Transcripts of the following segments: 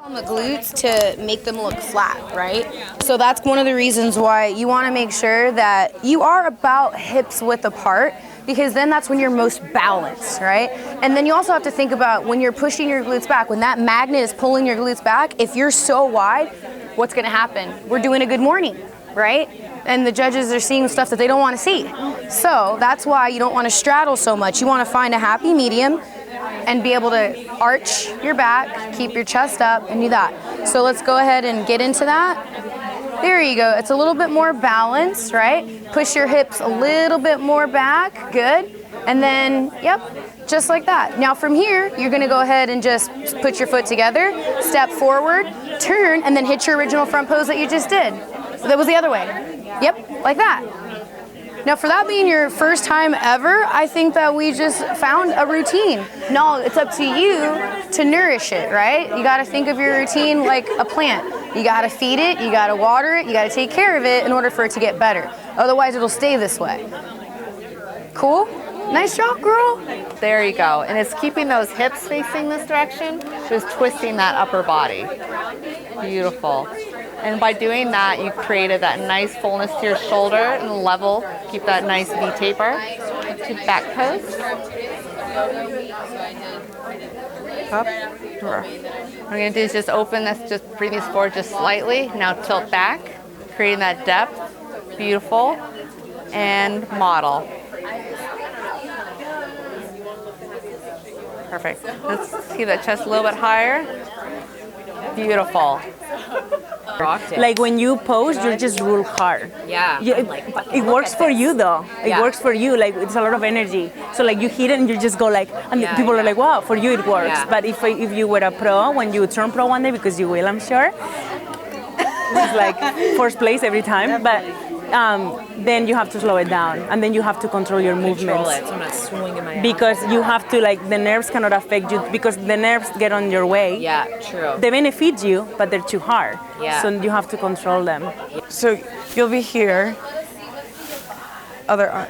On the glutes to make them look flat, right? So that's one of the reasons why you want to make sure that you are about hips width apart, because then that's when you're most balanced, right? And then you also have to think about when you're pushing your glutes back, when that magnet is pulling your glutes back, if you're so wide, what's going to happen? We're doing a good morning, right? And the judges are seeing stuff that they don't want to see. So that's why you don't want to straddle so much. You want to find a happy medium and be able to arch your back, keep your chest up, and do that. So let's go ahead and get into that. There you go. It's a little bit more balanced, right? Push your hips a little bit more back. Good. And then, yep, just like that. Now from here, you're going to go ahead and just put your foot together, step forward, turn, and then hit your original front pose that you just did. That was the other way. Yep, like that. Now for that being your first time ever, I think that we just found a routine. No, it's up to you to nourish it, right? You gotta think of your routine like a plant. You gotta feed it, you gotta water it, you gotta take care of it in order for it to get better. Otherwise it'll stay this way. Cool? Nice job, girl. There you go. And it's keeping those hips facing this direction, just twisting that upper body. Beautiful. And by doing that, you've created that nice fullness to your shoulder and level. Keep that nice V taper. To back pose. Up. What we're going to do is just open this, just bring these forward just slightly. Now tilt back, creating that depth. Beautiful. And model. Perfect. Let's keep that chest a little bit higher. Beautiful. Like when you pose, you just roll hard. Yeah. It works for you though. It works for you. Like it's a lot of energy. So like you hit it and you just go like, and people are like, wow, for you it works. Yeah. But if you were a pro, when you turn pro one day, because you will, I'm sure, it's like first place every time. But then you have to slow it down, and then you have to control your movements. Control it, so I'm not swinging my because you have to, like, the nerves cannot affect you, because the nerves get on your way. Yeah, true. They benefit you, but they're too hard. Yeah. So you have to control them. So you'll be here. Other arm.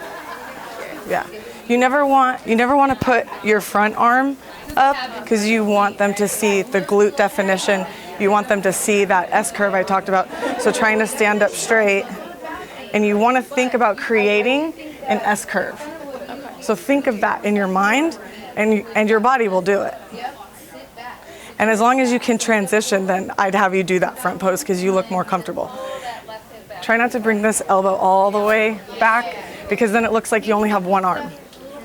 Yeah. You never want to put your front arm up, because you want them to see the glute definition. You want them to see that S curve I talked about. So trying to stand up straight. And you want to think about creating an S curve. So think of that in your mind, and your body will do it. And as long as you can transition, then I'd have you do that front pose, because you look more comfortable. Try not to bring this elbow all the way back, because then it looks like you only have one arm.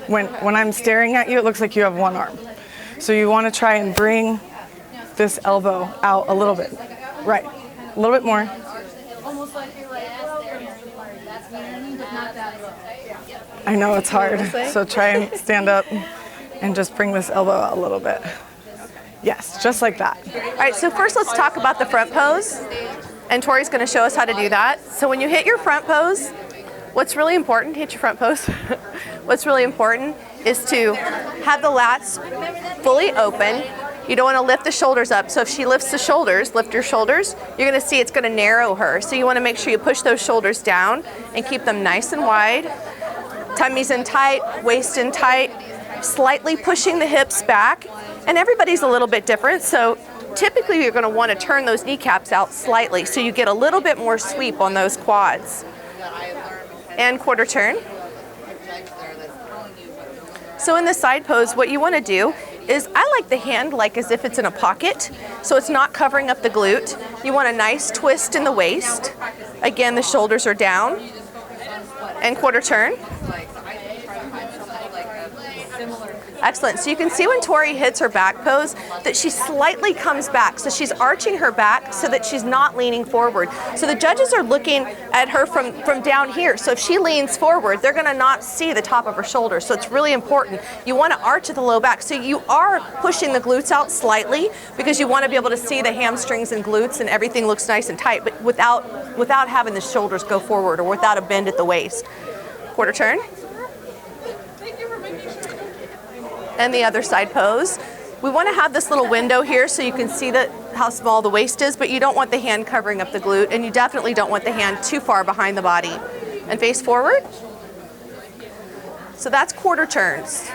When I'm staring at you, it looks like you have one arm. So you want to try and bring this elbow out a little bit. Right, a little bit more. I know it's hard, so try and stand up and just bring this elbow out a little bit. Yes, just like that. All right, so first let's talk about the front pose, and Tori's going to show us how to do that. So when you hit your front pose, what's really important, hit your front pose, what's really important is to have the lats fully open. You don't want to lift the shoulders up. So if she lifts the shoulders, lift your shoulders, you're going to see it's going to narrow her. So you want to make sure you push those shoulders down and keep them nice and wide. Tummy's in tight, waist in tight, slightly pushing the hips back. And everybody's a little bit different. So typically you're going to want to turn those kneecaps out slightly so you get a little bit more sweep on those quads. And quarter turn. So in the side pose, what you want to do is, I like the hand like as if it's in a pocket, so it's not covering up the glute. You want a nice twist in the waist. Again, the shoulders are down. And quarter turn. Excellent. So you can see when Tori hits her back pose that she slightly comes back. So she's arching her back so that she's not leaning forward. So the judges are looking at her from down here. So if she leans forward, they're going to not see the top of her shoulders. So it's really important. You want to arch at the low back. So you are pushing the glutes out slightly because you want to be able to see the hamstrings and glutes and everything looks nice and tight, but without having the shoulders go forward or without a bend at the waist. Quarter turn. And the other side pose. We want to have this little window here so you can see how small the waist is, but you don't want the hand covering up the glute, and you definitely don't want the hand too far behind the body. And face forward. So that's quarter turns.